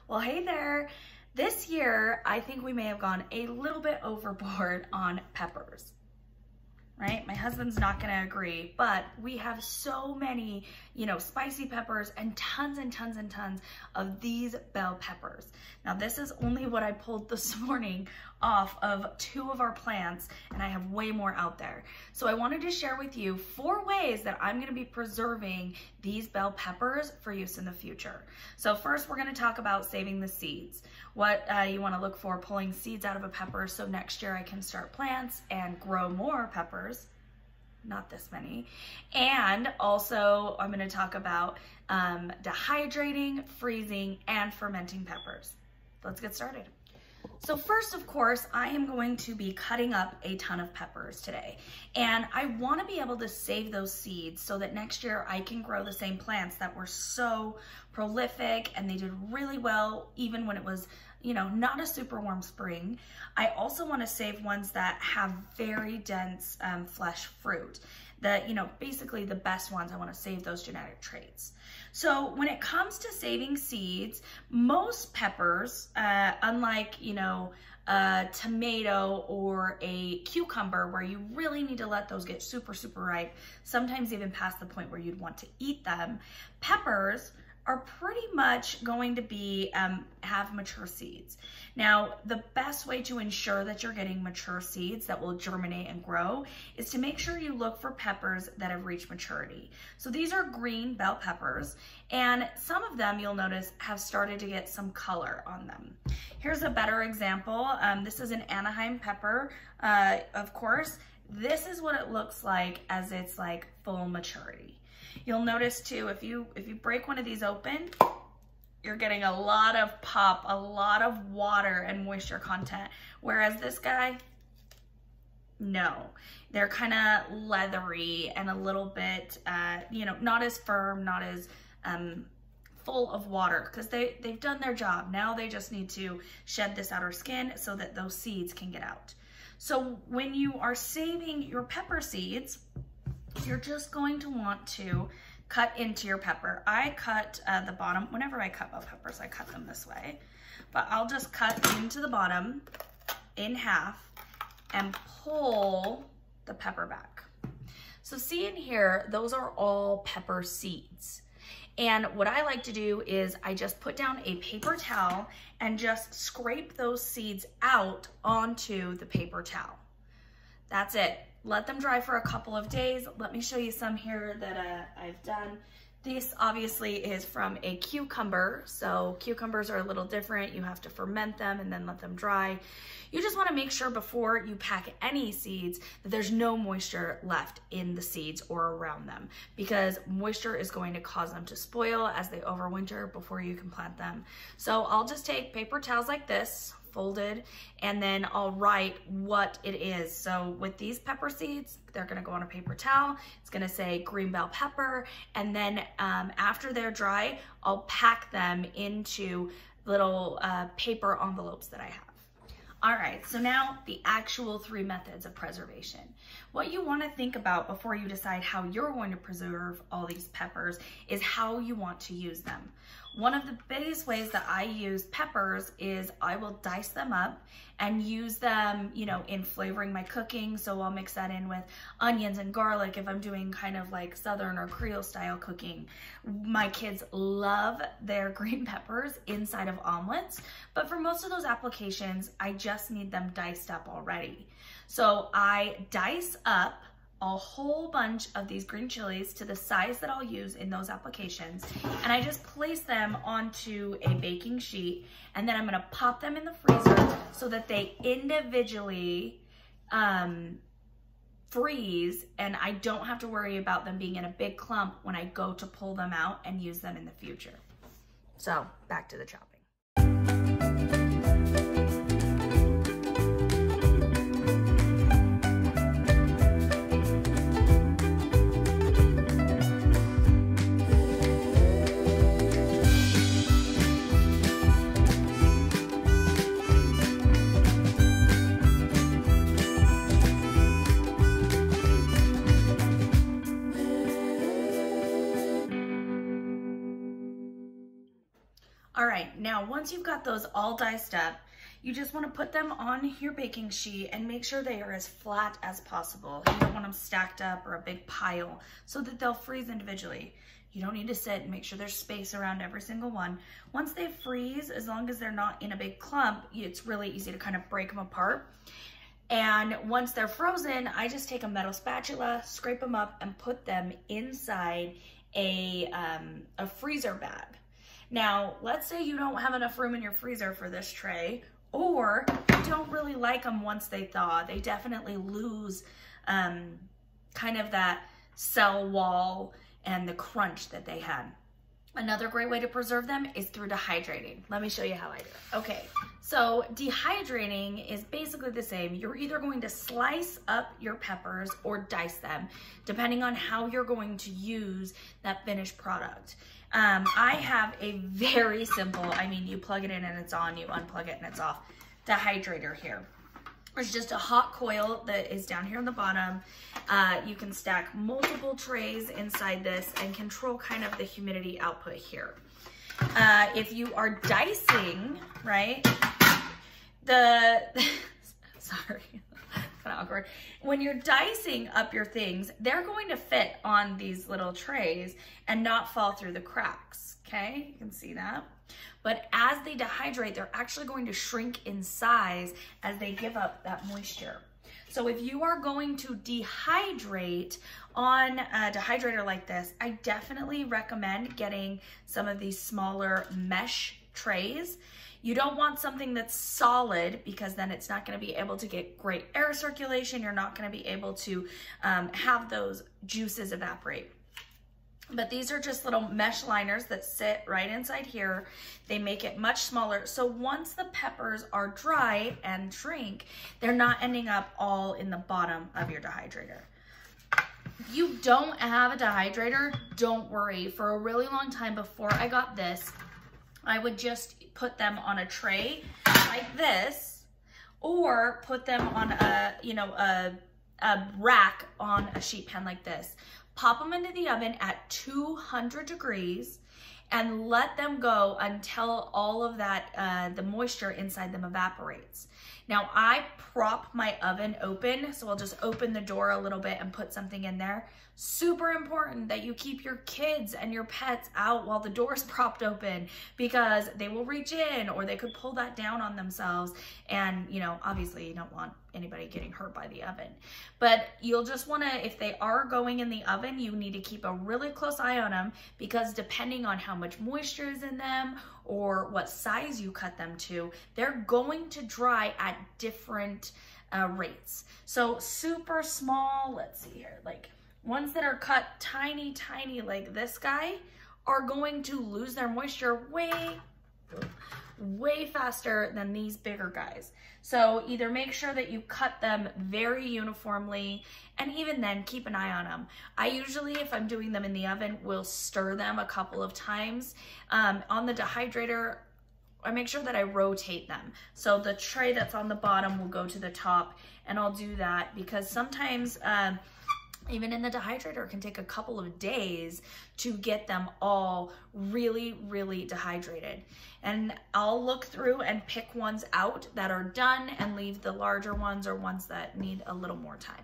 Well, hey there. This year, I think we may have gone a little bit overboard on peppers, right? My husband's not gonna agree, but we have so many, spicy peppers and tons and tons and tons of these bell peppers. Now, this is only what I pulled this morning off of 2 of our plants, and I have way more out there. So I wanted to share with you 4 ways that I'm gonna be preserving these bell peppers for use in the future. So first, we're gonna talk about saving the seeds. What you wanna look for, pulling seeds out of a pepper so next year I can start plants and grow more peppers. Not this many. And also I'm gonna talk about dehydrating, freezing, and fermenting peppers. Let's get started. So first, of course, I am going to be cutting up a ton of peppers today. And I wanna be able to save those seeds so that next year I can grow the same plants that were so prolific and they did really well even when it was, not a super warm spring. I also wanna save ones that have very dense flesh fruit. Basically the best ones, I wanna save those genetic traits. So when it comes to saving seeds, most peppers, unlike, a tomato or a cucumber where you really need to let those get super, super ripe, sometimes even past the point where you'd want to eat them, peppers are pretty much going to be, have mature seeds. Now, the best way to ensure that you're getting mature seeds that will germinate and grow is to make sure you look for peppers that have reached maturity. So these are green bell peppers, and some of them you'll notice have started to get some color on them. Here's a better example. This is an Anaheim pepper, of course. This is what it looks like as it's like full maturity. You'll notice too, if you break one of these open, you're getting a lot of pop, a lot of water and moisture content. Whereas this guy, no. They're kind of leathery and a little bit, not as firm, not as full of water, because they've done their job. Now they just need to shed this outer skin so that those seeds can get out. So when you are saving your pepper seeds, you're just going to want to cut into your pepper. I cut the bottom. Whenever I cut bell peppers, I cut them this way. But I'll just cut into the bottom in half and pull the pepper back. So see in here, those are all pepper seeds. And what I like to do is I just put down a paper towel and just scrape those seeds out onto the paper towel. That's it. Let them dry for a couple of days. Let me show you some here that I've done. This obviously is from a cucumber. So cucumbers are a little different. You have to ferment them and then let them dry. You just want to make sure before you pack any seeds that there's no moisture left in the seeds or around them, because moisture is going to cause them to spoil as they overwinter before you can plant them. So I'll just take paper towels like this, folded, and then I'll write what it is. So with these pepper seeds, they're gonna go on a paper towel. It's gonna say green bell pepper, and then after they're dry, I'll pack them into little paper envelopes that I have. All right, so now the actual 3 methods of preservation. What you want to think about before you decide how you're going to preserve all these peppers is how you want to use them. One of the biggest ways that I use peppers is I will dice them up and use them, in flavoring my cooking. So I'll mix that in with onions and garlic if I'm doing kind of like Southern or Creole style cooking. My kids love their green peppers inside of omelets, but for most of those applications, I just need them diced up already. So I dice up a whole bunch of these green chilies to the size that I'll use in those applications, and I just place them onto a baking sheet, and then I'm gonna pop them in the freezer so that they individually freeze, and I don't have to worry about them being in a big clump when I go to pull them out and use them in the future. So back to the chopping. All right, now once you've got those all diced up, you just want to put them on your baking sheet and make sure they are as flat as possible. You don't want them stacked up or a big pile so that they'll freeze individually. You don't need to sit and make sure there's space around every single one. Once they freeze, as long as they're not in a big clump, it's really easy to kind of break them apart. And once they're frozen, I just take a metal spatula, scrape them up, and put them inside a freezer bag. Now, let's say you don't have enough room in your freezer for this tray, or you don't really like them once they thaw. They definitely lose kind of that cell wall and the crunch that they had. Another great way to preserve them is through dehydrating. Let me show you how I do it. Okay, so dehydrating is basically the same. You're either going to slice up your peppers or dice them, depending on how you're going to use that finished product. I have a very simple, I mean, you plug it in and it's on, you unplug it and it's off, dehydrator here. There's just a hot coil that is down here on the bottom. You can stack multiple trays inside this and control kind of the humidity output here. If you are dicing, right, sorry, kind of awkward. When you're dicing up your things, they're going to fit on these little trays and not fall through the cracks, okay? You can see that. But as they dehydrate, they're actually going to shrink in size as they give up that moisture. So if you are going to dehydrate on a dehydrator like this, I definitely recommend getting some of these smaller mesh trays. You don't want something that's solid because then it's not going to be able to get great air circulation. You're not going to be able to have those juices evaporate. But these are just little mesh liners that sit right inside here. They make it much smaller. So once the peppers are dry and shrink, they're not ending up all in the bottom of your dehydrator. If you don't have a dehydrator, don't worry. For a really long time before I got this, I would just put them on a tray like this, or put them on a rack on a sheet pan like this. Pop them into the oven at 200 degrees and let them go until all of that, the moisture inside them evaporates. Now I prop my oven open, so I'll just open the door a little bit and put something in there. Super important that you keep your kids and your pets out while the door's propped open, because they will reach in or they could pull that down on themselves. And, you know, obviously you don't want anybody getting hurt by the oven. But you'll just want to, if they are going in the oven, you need to keep a really close eye on them, because depending on how much moisture is in them or what size you cut them to, they're going to dry at different rates. So super small, let's see here, like ones that are cut tiny, tiny like this guy are going to lose their moisture way faster than these bigger guys. So either make sure that you cut them very uniformly, and even then keep an eye on them. I usually, if I'm doing them in the oven, will stir them a couple of times. On the dehydrator, I make sure that I rotate them. So the tray that's on the bottom will go to the top, and I'll do that because sometimes even in the dehydrator, it can take a couple of days to get them all really, really dehydrated. And I'll look through and pick ones out that are done and leave the larger ones or ones that need a little more time.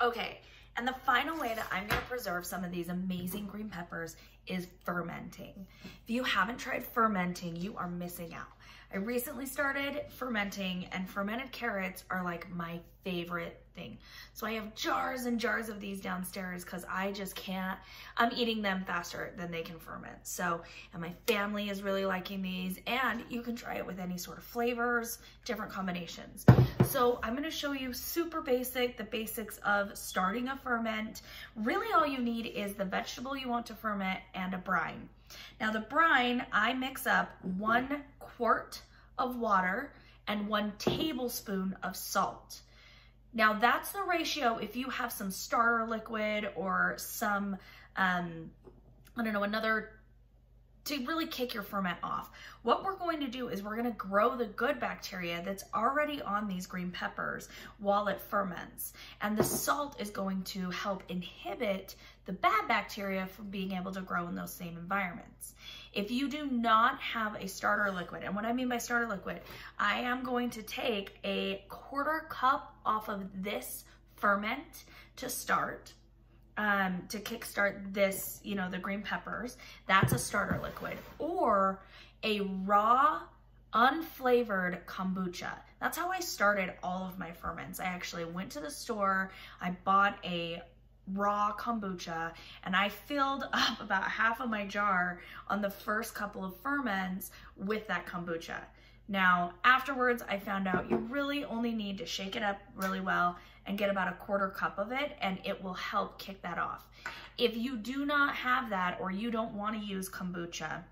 Okay, and the final way that I'm gonna preserve some of these amazing green peppers is fermenting. If you haven't tried fermenting, you are missing out. I recently started fermenting, and fermented carrots are like my favorite thing. So I have jars and jars of these downstairs because I just can't, I'm eating them faster than they can ferment. So, and my family is really liking these, and you can try it with any sort of flavors, different combinations. So I'm gonna show you super basic, the basics of starting a ferment. Really all you need is the vegetable you want to ferment and a brine. Now the brine, I mix up 1 quart of water and 1 tablespoon of salt. Now that's the ratio if you have some starter liquid or some, I don't know, another, to really kick your ferment off. What we're going to do is we're gonna grow the good bacteria that's already on these green peppers while it ferments. And the salt is going to help inhibit the bad bacteria from being able to grow in those same environments. If you do not have a starter liquid, and what I mean by starter liquid, I am going to take a 1/4 cup off of this ferment to start, to kickstart this, you know, the green peppers. That's a starter liquid. Or a raw, unflavored kombucha. That's how I started all of my ferments. I actually went to the store, I bought a raw kombucha, and I filled up about half of my jar on the first couple of ferments with that kombucha. Now, afterwards, I found out you really only need to shake it up really well and get about a 1/4 cup of it, and it will help kick that off. If you do not have that, or you don't want to use kombucha,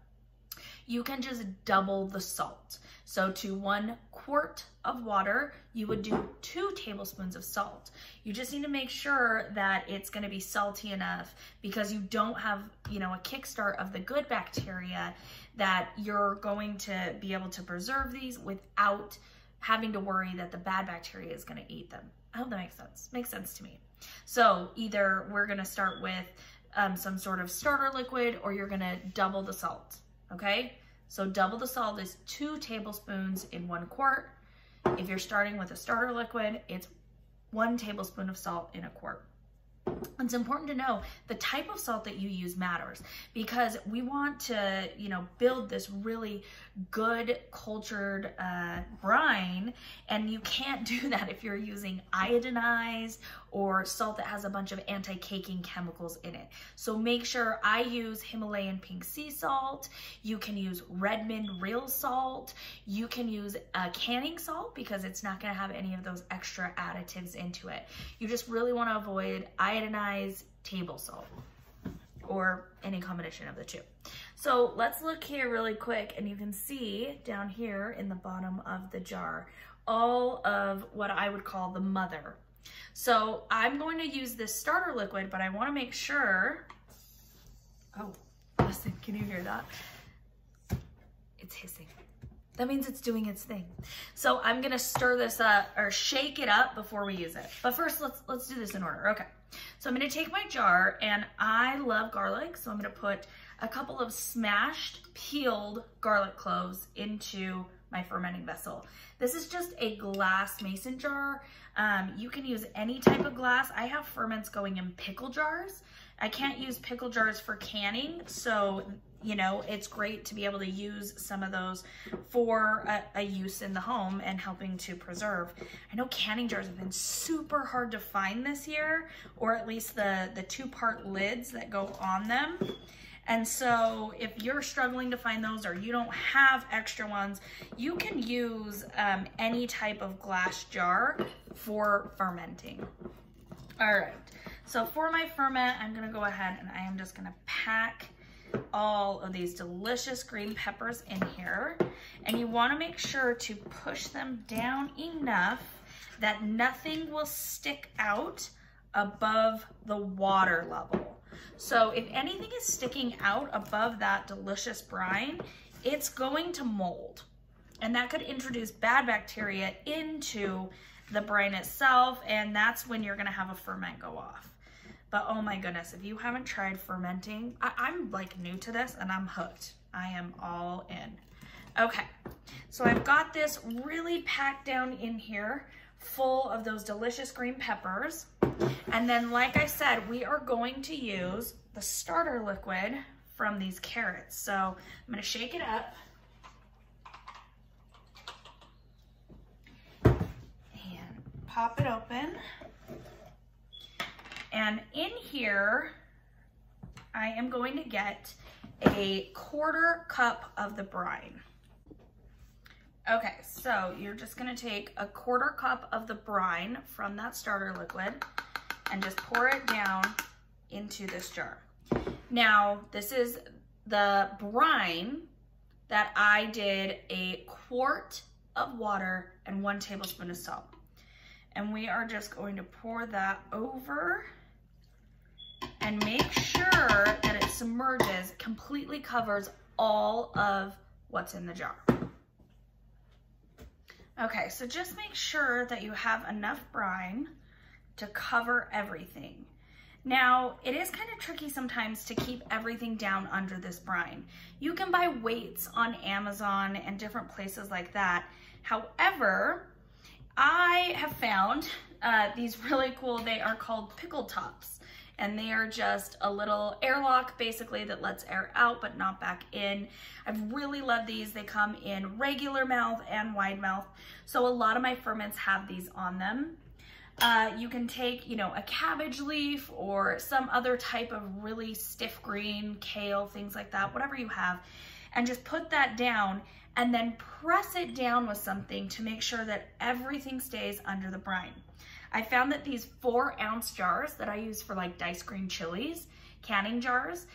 you can just double the salt. So to 1 quart of water, you would do 2 tablespoons of salt. You just need to make sure that it's going to be salty enough, because you don't have, you know, a kickstart of the good bacteria, that you're going to be able to preserve these without having to worry that the bad bacteria is going to eat them. I hope that makes sense. Makes sense to me. So either we're going to start with some sort of starter liquid, or you're going to double the salt. Okay? So double the salt is 2 tablespoons in 1 quart. If you're starting with a starter liquid, it's 1 tablespoon of salt in a quart. It's important to know the type of salt that you use matters, because we want to, you know, build this really good cultured brine, and you can't do that if you're using iodinized or salt that has a bunch of anti-caking chemicals in it. So make sure, I use Himalayan pink sea salt. You can use Redmond real salt. You can use canning salt, because it's not going to have any of those extra additives into it. You just really want to avoid iodinized table salt, or any combination of the two. So let's look here really quick, and you can see down here in the bottom of the jar all of what I would call the mother. So I'm going to use this starter liquid, but I want to make sure, oh, listen, can you hear that? It's hissing. That means it's doing its thing. So I'm gonna stir this up, or shake it up, before we use it. But first, let's do this in order. Okay. So I'm gonna take my jar, and I love garlic, so I'm gonna put a couple of smashed, peeled garlic cloves into my fermenting vessel. This is just a glass mason jar. You can use any type of glass. I have ferments going in pickle jars. I can't use pickle jars for canning, so you know, it's great to be able to use some of those for a use in the home and helping to preserve. I know canning jars have been super hard to find this year, or at least the 2-part lids that go on them. And so if you're struggling to find those, or you don't have extra ones, you can use any type of glass jar for fermenting. All right, so for my ferment, I'm gonna go ahead and I am just gonna pack all of these delicious green peppers in here. And you wanna make sure to push them down enough that nothing will stick out above the water level. So if anything is sticking out above that delicious brine, it's going to mold. And that could introduce bad bacteria into the brine itself, and that's when you're gonna have a ferment go off. But oh my goodness, if you haven't tried fermenting, I'm like new to this and I'm hooked. I am all in. Okay, so I've got this really packed down in here, full of those delicious green peppers. And then, like I said, we are going to use the starter liquid from these carrots. So I'm gonna shake it up. pop it open. And in here, I am going to get a 1/4 cup of the brine. Okay, so you're just gonna take a 1/4 cup of the brine from that starter liquid and just pour it down into this jar. Now, this is the brine that I did a 1/4 of water and 1 tablespoon of salt. And we are just going to pour that over and make sure that it submerges, completely covers all of what's in the jar. Okay, so just make sure that you have enough brine to cover everything. Now, it is kind of tricky sometimes to keep everything down under this brine. You can buy weights on Amazon and different places like that. However, I have found these really cool, they are called pickle tops. And they are just a little airlock basically that lets air out but not back in. I've really loved these. They come in regular mouth and wide mouth. So a lot of my ferments have these on them. You can take, you know, a cabbage leaf or some other type of really stiff green, kale, things like that, whatever you have, and just put that down and then press it down with something to make sure that everything stays under the brine. I found that these 4-ounce jars that I use for like diced green chilies, canning jars,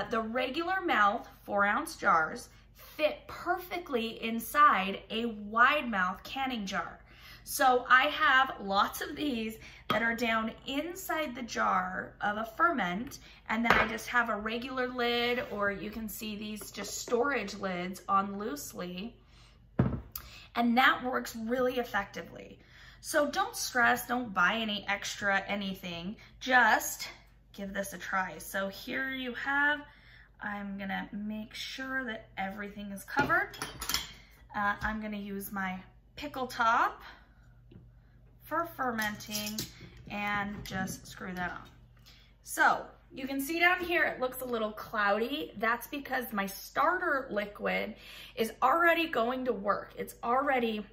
the regular mouth 4-ounce jars fit perfectly inside a wide mouth canning jar. So I have lots of these that are down inside the jar of a ferment, and then I just have a regular lid, or you can see these just storage lids on loosely, and that works really effectively. So don't stress, don't buy any extra anything, just give this a try. So here you have, I'm gonna make sure that everything is covered. I'm gonna use my pickle top for fermenting and just screw that on. So you can see down here, it looks a little cloudy. That's because my starter liquid is already going to work. It's already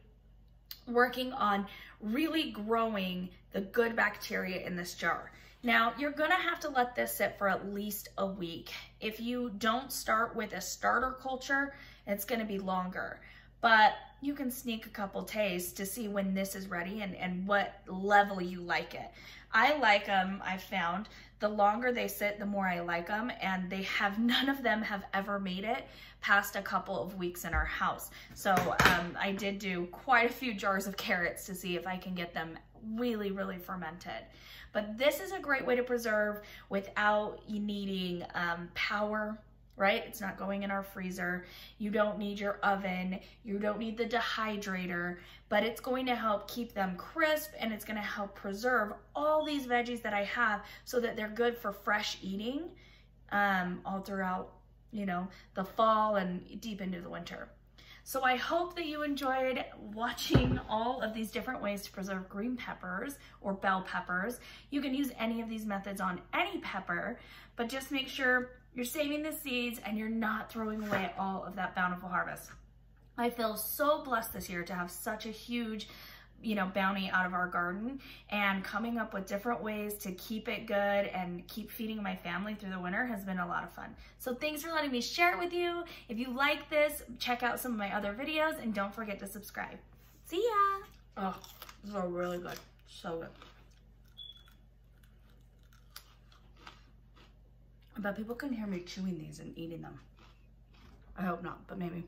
working on really growing the good bacteria in this jar. Now, you're gonna have to let this sit for at least a week. If you don't start with a starter culture, it's gonna be longer. But you can sneak a couple tastes to see when this is ready and what level you like it. I like them, I've found. The longer they sit, the more I like them, and they have, none of them have ever made it past a couple of weeks in our house. So I did do quite a few jars of carrots to see if I can get them really, really fermented. But this is a great way to preserve without you needing power, right? It's not going in our freezer. You don't need your oven. You don't need the dehydrator, but it's going to help keep them crisp, and it's gonna help preserve all these veggies that I have so that they're good for fresh eating all throughout, you know, the fall and deep into the winter. So I hope that you enjoyed watching all of these different ways to preserve green peppers or bell peppers. You can use any of these methods on any pepper, but just make sure you're saving the seeds and you're not throwing away all of that bountiful harvest. I feel so blessed this year to have such a huge, you know, bounty out of our garden, and coming up with different ways to keep it good and keep feeding my family through the winter has been a lot of fun. So thanks for letting me share it with you. If you like this, check out some of my other videos and don't forget to subscribe. See ya. Oh, these are really good. So good. I bet people can hear me chewing these and eating them. I hope not, but maybe.